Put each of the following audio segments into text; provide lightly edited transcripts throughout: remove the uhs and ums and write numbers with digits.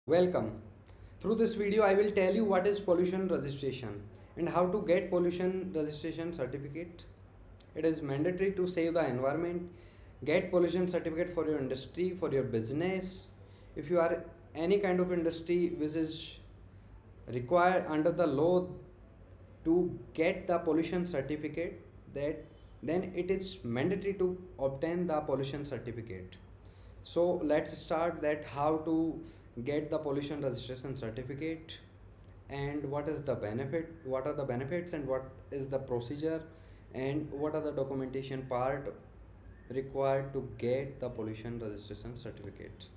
Welcome. Through this video, I will tell you what is pollution registration and how to get pollution registration certificate. It is mandatory to save the environment. Get pollution certificate for your industry, for your business. If you are any kind of industry which is required under the law to get the pollution certificate, that then it is mandatory to obtain the pollution certificate. So let's start that how to get the pollution registration certificate and what are the benefits and what is the procedure and what are the documentation part required to get the pollution registration certificate.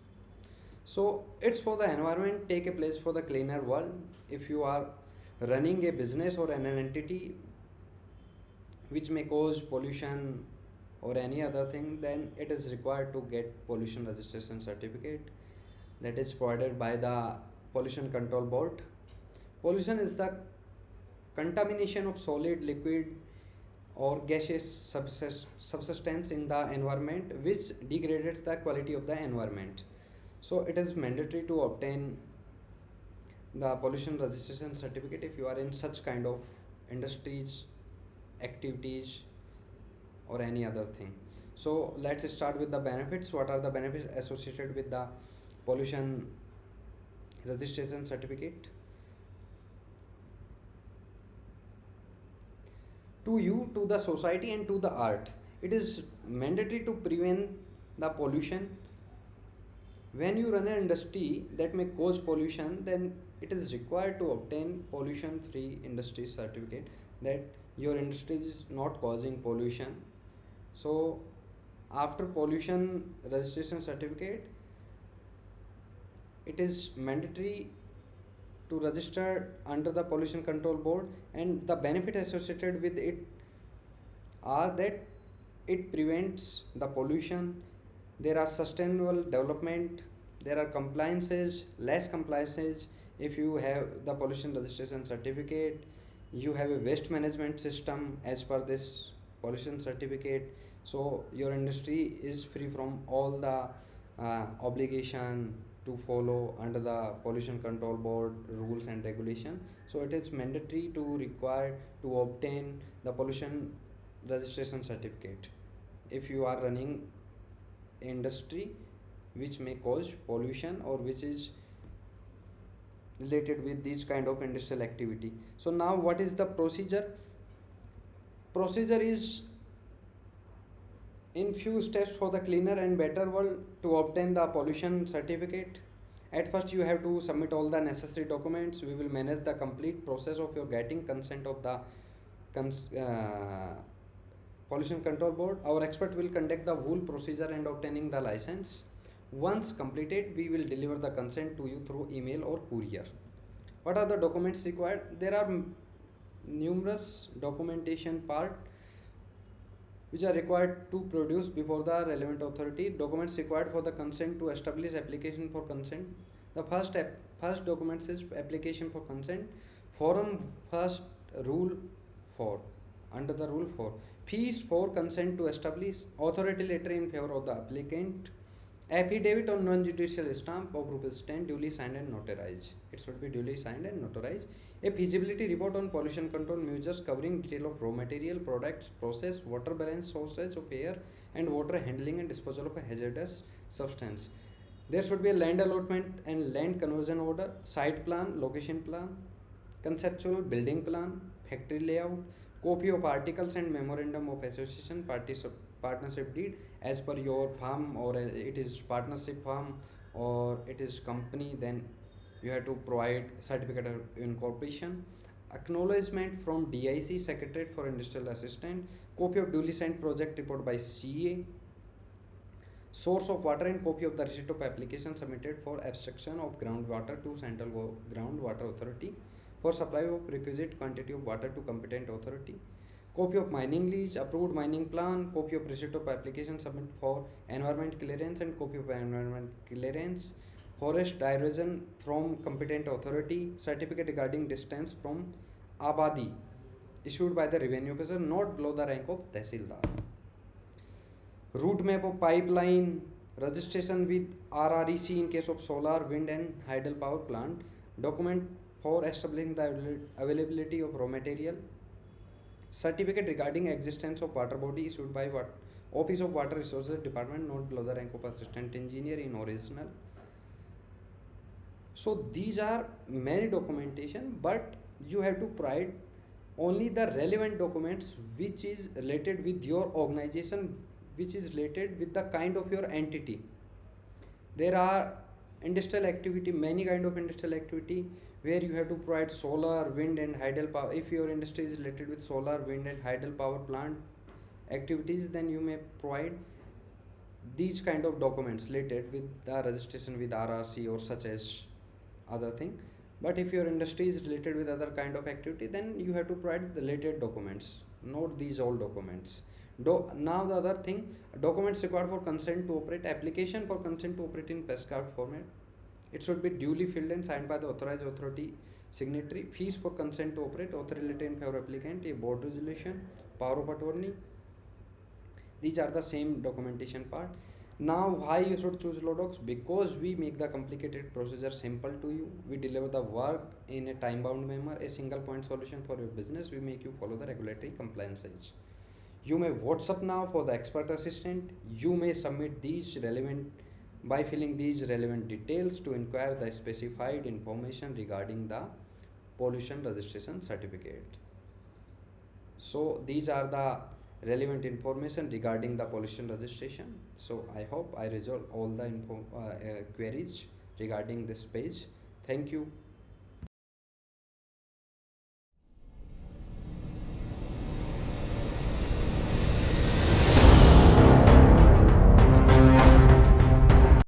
So it's for the environment, take a place for the cleaner world. If you are running a business or an entity which may cause pollution or any other thing, then it is required to get pollution registration certificate that is provided by the pollution control board. Pollution is the contamination of solid, liquid or gaseous substance in the environment which degrades the quality of the environment. So it is mandatory to obtain the pollution registration certificate if you are in such kind of industries, activities or any other thing. So let's start with the benefits. What are the benefits associated with the pollution registration certificate? To you, to the society and to the art, it is mandatory to prevent the pollution. When you run an industry that may cause pollution, then it is required to obtain pollution free industry certificate that your industry is not causing pollution. So after pollution registration certificate, it is mandatory to register under the pollution control board, and the benefit associated with it are that it prevents the pollution, there are sustainable development, there are compliances, less compliances. If you have the pollution registration certificate, you have a waste management system as per this pollution certificate, so your industry is free from all the obligation to follow under the pollution control board rules and regulation. So it is mandatory to require to obtain the pollution registration certificate if you are running industry which may cause pollution or which is related with this kind of industrial activity. So now what is the procedure is in few steps for the cleaner and better world to obtain the pollution certificate. At first you have to submit all the necessary documents. We will manage the complete process of your getting consent of the pollution control board. Our expert will conduct the whole procedure and obtaining the license. Once completed, we will deliver the consent to you through email or courier. What are the documents required? There are numerous documentation part which are required to produce before the relevant authority. Documents required for the consent to establish application for consent. The first documents is application for consent. Forum first rule 4. Under the rule 4, fees for consent to establish, authority letter in favor of the applicant, affidavit on non-judicial stamp of rupees 10 duly signed and notarized. It should be duly signed and notarized. A feasibility report on pollution control measures covering detail of raw material, products, process, water balance, sources of air and water handling and disposal of a hazardous substance. There should be a land allotment and land conversion order, site plan, location plan, conceptual building plan, factory layout, copy of articles and memorandum of association, partnership deed as per your firm, or it is partnership firm or it is company, then you have to provide certificate of incorporation, acknowledgement from DIC, Secretariat for Industrial Assistant, copy of duly signed project report by CA, source of water and copy of the receipt of application submitted for abstraction of groundwater to Central Groundwater Authority for supply of requisite quantity of water to competent authority, copy of mining lease, approved mining plan, copy of receipt of application submitted for environment clearance and copy of environment clearance, forest diversion from competent authority, certificate regarding distance from Abadi issued by the revenue officer not below the rank of Tehsildar, route map of pipeline, Registration with RREC in case of solar, wind and hydel power plant. Document for establishing the availability of raw material. Certificate regarding existence of water body issued by what Office of Water Resources Department, not below the rank of assistant engineer in original. So these are many documentation, but you have to provide only the relevant documents which is related with your organization, which is related with the kind of your entity. There are industrial activity, many kind of industrial activity where you have to provide solar, wind and hydel power. If your industry is related with solar, wind and hydel power plant activities, then you may provide these kind of documents related with the registration with RRC or such as other thing. But if your industry is related with other kind of activity, then you have to provide the related documents, not these all documents. Now the other thing, documents required for consent to operate. Application for consent to operate in PESCART format. It should be duly filled and signed by the authorized authority signatory. Fees for consent to operate, authority in favor applicant, a board resolution, power of attorney. These are the same documentation part. Now why you should choose Lodox? Because we make the complicated procedure simple to you. We deliver the work in a time bound manner, a single point solution for your business. We make you follow the regulatory compliances. You may WhatsApp now for the expert assistant. You may submit these relevant by filling these relevant details to inquire the specified information regarding the pollution registration certificate. So these are the relevant information regarding the pollution registration. So I hope I resolve all the queries regarding this page. Thank you.